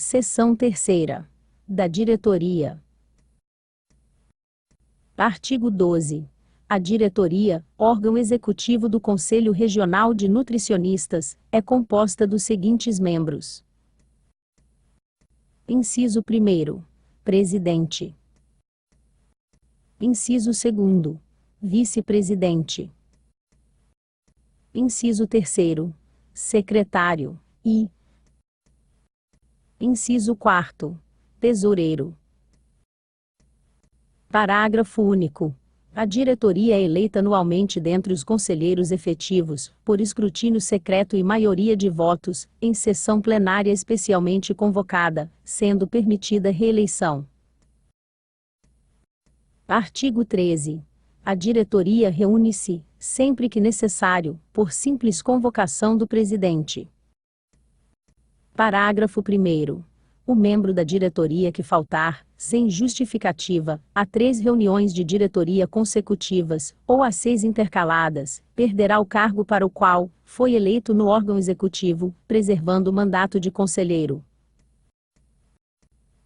Seção 3ª. Da Diretoria. Artigo 12. A diretoria, órgão executivo do Conselho Regional de Nutricionistas, é composta dos seguintes membros. Inciso 1º. Presidente. Inciso 2º. Vice-presidente. Inciso 3º. Secretário, e Inciso 4º. Tesoureiro. Parágrafo único. A diretoria é eleita anualmente dentre os conselheiros efetivos, por escrutínio secreto e maioria de votos, em sessão plenária especialmente convocada, sendo permitida reeleição. Artigo 13. A diretoria reúne-se, sempre que necessário, por simples convocação do presidente. Parágrafo 1º. O membro da diretoria que faltar, sem justificativa, a 3 reuniões de diretoria consecutivas, ou a 6 intercaladas, perderá o cargo para o qual foi eleito no órgão executivo, preservando o mandato de conselheiro.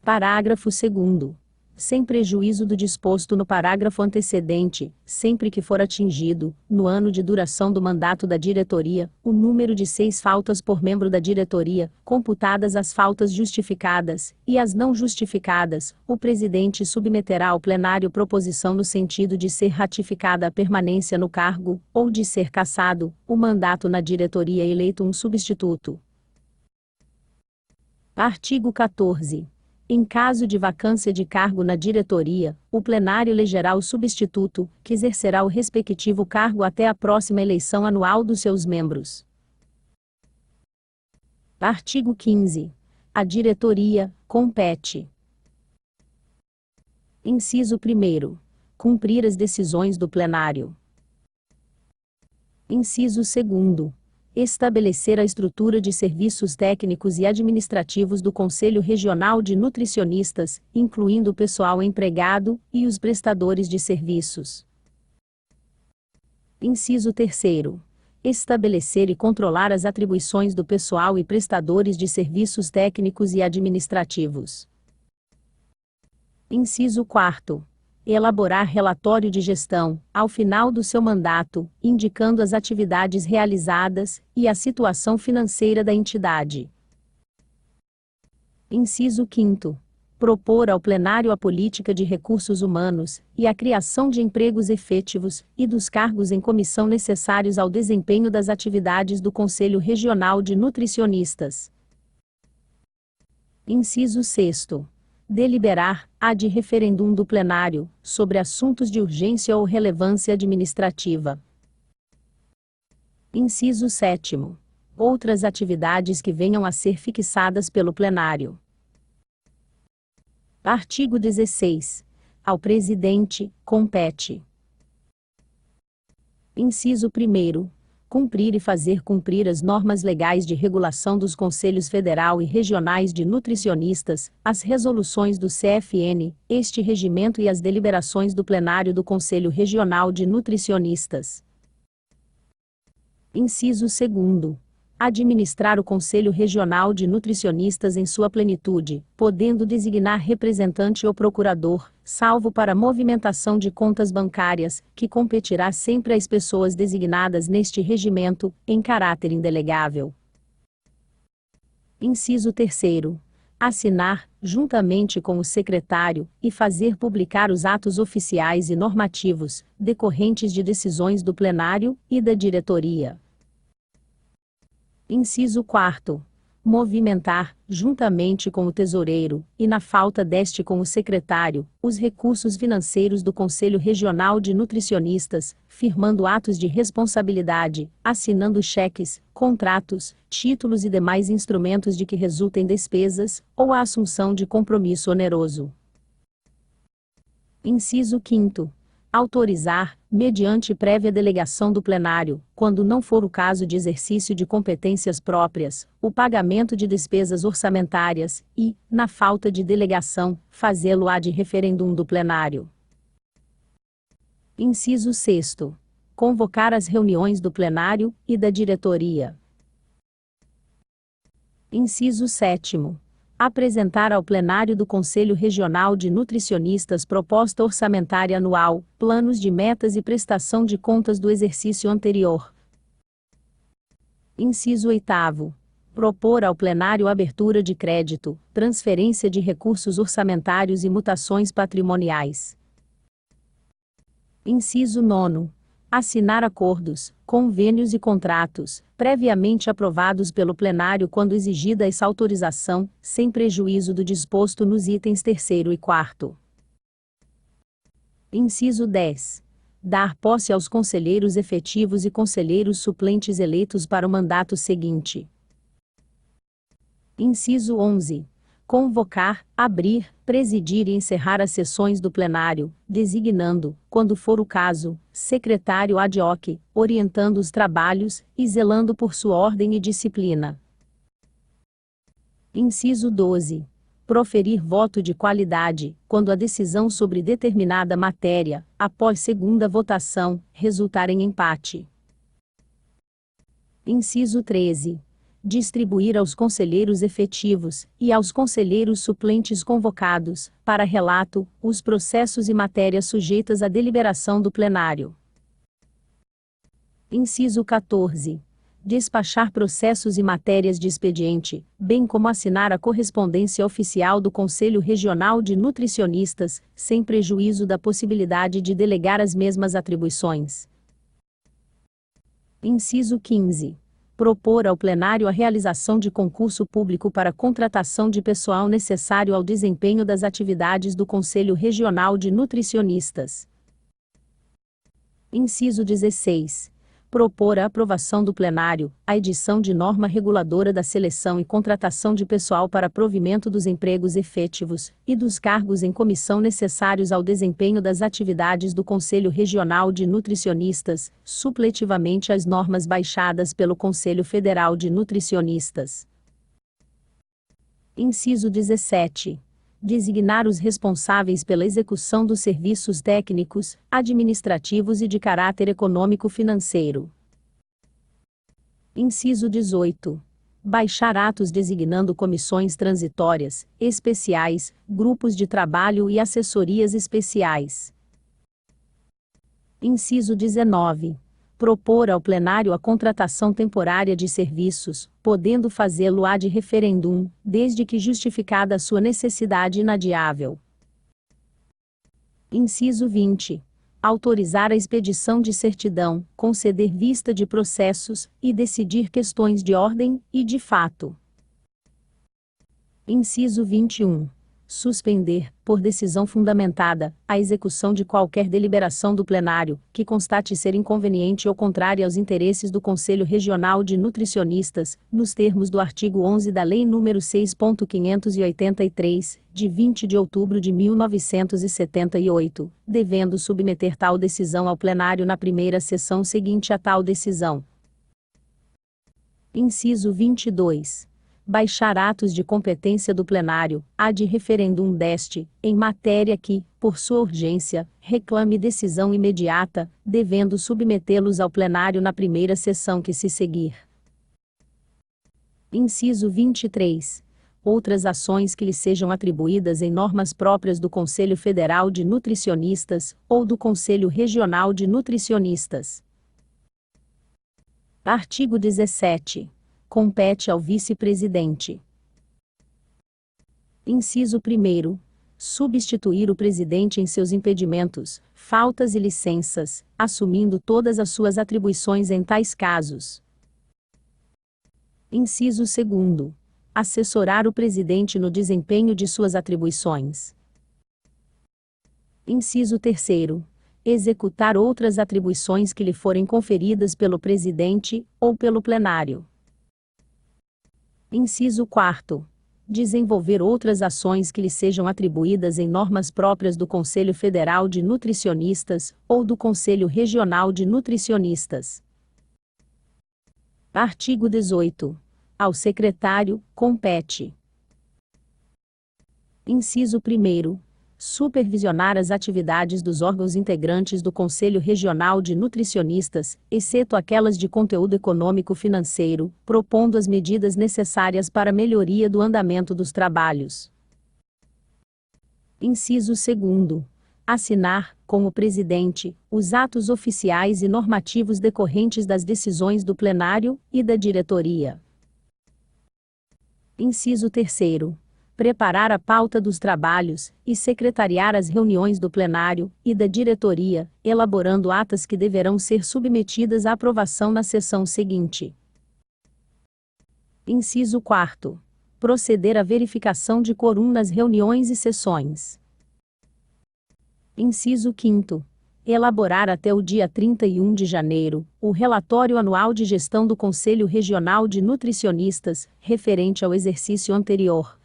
Parágrafo 2º. Sem prejuízo do disposto no parágrafo antecedente, sempre que for atingido, no ano de duração do mandato da diretoria, o número de 6 faltas por membro da diretoria, computadas as faltas justificadas, e as não justificadas, o presidente submeterá ao plenário proposição no sentido de ser ratificada a permanência no cargo, ou de ser cassado, o mandato na diretoria e eleito um substituto. Artigo 14. Em caso de vacância de cargo na diretoria, o plenário elegerá o substituto, que exercerá o respectivo cargo até a próxima eleição anual dos seus membros. Artigo 15. A diretoria compete. Inciso 1º. Cumprir as decisões do plenário. Inciso 2º. Estabelecer a estrutura de serviços técnicos e administrativos do Conselho Regional de Nutricionistas, incluindo o pessoal empregado e os prestadores de serviços. Inciso 3º. Estabelecer e controlar as atribuições do pessoal e prestadores de serviços técnicos e administrativos. Inciso 4º. Elaborar relatório de gestão, ao final do seu mandato, indicando as atividades realizadas e a situação financeira da entidade. Inciso 5º. Propor ao plenário a política de recursos humanos e a criação de empregos efetivos e dos cargos em comissão necessários ao desempenho das atividades do Conselho Regional de Nutricionistas. Inciso 6º. Deliberar, ad referendum do plenário, sobre assuntos de urgência ou relevância administrativa. Inciso 7º. Outras atividades que venham a ser fixadas pelo plenário. Artigo 16. Ao presidente, compete. Inciso 1º. Cumprir e fazer cumprir as normas legais de regulação dos Conselhos Federal e Regionais de Nutricionistas, as resoluções do CFN, este regimento e as deliberações do plenário do Conselho Regional de Nutricionistas. Inciso 2º. Administrar o Conselho Regional de Nutricionistas em sua plenitude, podendo designar representante ou procurador, salvo para movimentação de contas bancárias, que competirá sempre às pessoas designadas neste regimento, em caráter indelegável. Inciso 3º. Assinar, juntamente com o secretário, e fazer publicar os atos oficiais e normativos, decorrentes de decisões do plenário e da diretoria. Inciso 4º. Movimentar, juntamente com o tesoureiro, e na falta deste com o secretário, os recursos financeiros do Conselho Regional de Nutricionistas, firmando atos de responsabilidade, assinando cheques, contratos, títulos e demais instrumentos de que resultem despesas, ou a assunção de compromisso oneroso. Inciso 5º. Autorizar, mediante prévia delegação do plenário, quando não for o caso de exercício de competências próprias, o pagamento de despesas orçamentárias e, na falta de delegação, fazê-lo ad referendum do plenário. Inciso 6º. Convocar as reuniões do plenário e da diretoria. Inciso 7º. Apresentar ao plenário do Conselho Regional de Nutricionistas proposta orçamentária anual, planos de metas e prestação de contas do exercício anterior. Inciso 8º. Propor ao plenário abertura de crédito, transferência de recursos orçamentários e mutações patrimoniais. Inciso 9º. Assinar acordos, convênios e contratos, previamente aprovados pelo plenário quando exigida essa autorização, sem prejuízo do disposto nos itens 3º e 4º. Inciso 10. Dar posse aos conselheiros efetivos e conselheiros suplentes eleitos para o mandato seguinte. Inciso 11. Convocar, abrir, presidir e encerrar as sessões do plenário, designando, quando for o caso, secretário ad hoc, orientando os trabalhos e zelando por sua ordem e disciplina. Inciso 12. Proferir voto de qualidade, quando a decisão sobre determinada matéria, após segunda votação, resultar em empate. Inciso 13. Distribuir aos conselheiros efetivos e aos conselheiros suplentes convocados, para relato, os processos e matérias sujeitas à deliberação do plenário. Inciso 14. Despachar processos e matérias de expediente, bem como assinar a correspondência oficial do Conselho Regional de Nutricionistas, sem prejuízo da possibilidade de delegar as mesmas atribuições. Inciso 15. Propor ao plenário a realização de concurso público para contratação de pessoal necessário ao desempenho das atividades do Conselho Regional de Nutricionistas. Inciso 16. Propor a aprovação do plenário, a edição de norma reguladora da seleção e contratação de pessoal para provimento dos empregos efetivos, e dos cargos em comissão necessários ao desempenho das atividades do Conselho Regional de Nutricionistas, supletivamente às normas baixadas pelo Conselho Federal de Nutricionistas. Inciso 17. Designar os responsáveis pela execução dos serviços técnicos, administrativos e de caráter econômico-financeiro. Inciso 18. Baixar atos designando comissões transitórias, especiais, grupos de trabalho e assessorias especiais. Inciso 19. Propor ao plenário a contratação temporária de serviços, podendo fazê-lo ad referendum, desde que justificada a sua necessidade inadiável. Inciso 20. Autorizar a expedição de certidão, conceder vista de processos, e decidir questões de ordem e de fato. Inciso 21. Suspender, por decisão fundamentada, a execução de qualquer deliberação do plenário, que constate ser inconveniente ou contrária aos interesses do Conselho Regional de Nutricionistas, nos termos do artigo 11 da Lei nº 6.583, de 20 de outubro de 1978, devendo submeter tal decisão ao plenário na primeira sessão seguinte a tal decisão. Inciso 22. Baixar atos de competência do plenário, ad referendum deste, em matéria que, por sua urgência, reclame decisão imediata, devendo submetê-los ao plenário na primeira sessão que se seguir. Inciso 23. Outras ações que lhe sejam atribuídas em normas próprias do Conselho Federal de Nutricionistas, ou do Conselho Regional de Nutricionistas. Artigo 17. Compete ao vice-presidente. Inciso 1º. Substituir o presidente em seus impedimentos, faltas e licenças, assumindo todas as suas atribuições em tais casos. Inciso 2º. Assessorar o presidente no desempenho de suas atribuições. Inciso 3º. Executar outras atribuições que lhe forem conferidas pelo presidente, ou pelo plenário. Inciso 4º. Desenvolver outras ações que lhe sejam atribuídas em normas próprias do Conselho Federal de Nutricionistas, ou do Conselho Regional de Nutricionistas. Artigo 18. Ao secretário, compete. Inciso 1º. supervisionar as atividades dos órgãos integrantes do Conselho Regional de Nutricionistas, exceto aquelas de conteúdo econômico-financeiro, propondo as medidas necessárias para a melhoria do andamento dos trabalhos. Inciso 2º. Assinar, como presidente, os atos oficiais e normativos decorrentes das decisões do plenário e da diretoria. Inciso 3º. Preparar a pauta dos trabalhos e secretariar as reuniões do plenário e da diretoria, elaborando atas que deverão ser submetidas à aprovação na sessão seguinte. Inciso 4º. Proceder à verificação de quorum nas reuniões e sessões. Inciso 5º. Elaborar até o dia 31 de janeiro, o relatório anual de gestão do Conselho Regional de Nutricionistas, referente ao exercício anterior.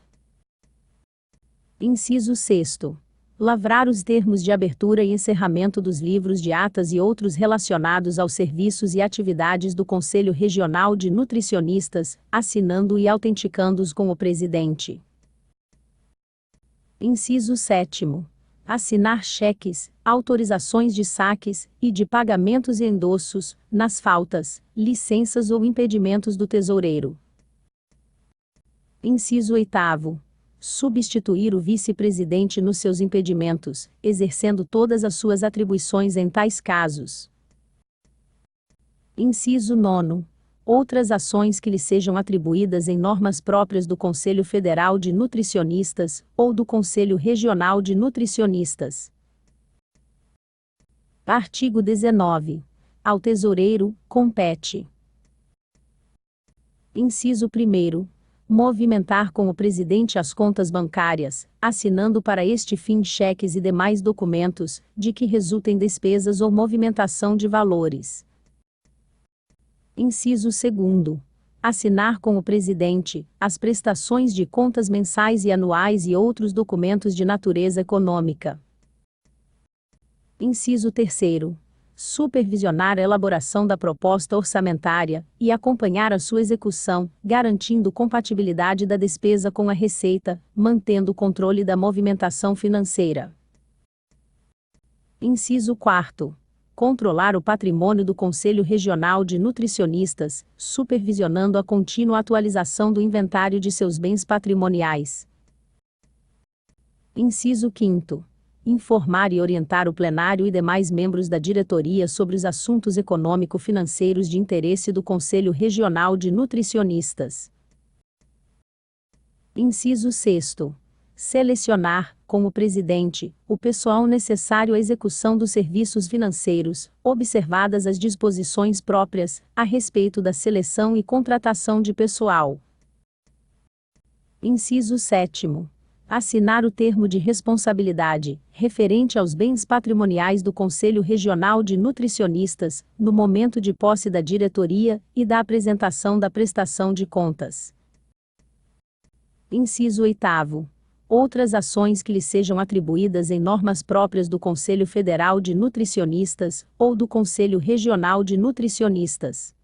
Inciso 6º. Lavrar os termos de abertura e encerramento dos livros de atas e outros relacionados aos serviços e atividades do Conselho Regional de Nutricionistas, assinando e autenticando-os com o presidente. Inciso 7º. Assinar cheques, autorizações de saques e de pagamentos e endossos, nas faltas, licenças ou impedimentos do tesoureiro. Inciso 8º. Substituir o vice-presidente nos seus impedimentos, exercendo todas as suas atribuições em tais casos. Inciso 9º. Outras ações que lhe sejam atribuídas em normas próprias do Conselho Federal de Nutricionistas, ou do Conselho Regional de Nutricionistas. Artigo 19. Ao tesoureiro, compete. Inciso 1º. Movimentar com o presidente as contas bancárias, assinando para este fim cheques e demais documentos, de que resultem despesas ou movimentação de valores. Inciso 2º. Assinar com o presidente as prestações de contas mensais e anuais e outros documentos de natureza econômica. Inciso 3º. Supervisionar a elaboração da proposta orçamentária e acompanhar a sua execução, garantindo compatibilidade da despesa com a receita, mantendo o controle da movimentação financeira. Inciso 4º. Controlar o patrimônio do Conselho Regional de Nutricionistas, supervisionando a contínua atualização do inventário de seus bens patrimoniais. Inciso 5º. Informar e orientar o plenário e demais membros da diretoria sobre os assuntos econômico-financeiros de interesse do Conselho Regional de Nutricionistas. Inciso 6º. Selecionar, como presidente, o pessoal necessário à execução dos serviços financeiros, observadas as disposições próprias, a respeito da seleção e contratação de pessoal. Inciso 7º. Assinar o termo de responsabilidade, referente aos bens patrimoniais do Conselho Regional de Nutricionistas, no momento de posse da diretoria e da apresentação da prestação de contas. Inciso 8º. Outras ações que lhe sejam atribuídas em normas próprias do Conselho Federal de Nutricionistas, ou do Conselho Regional de Nutricionistas.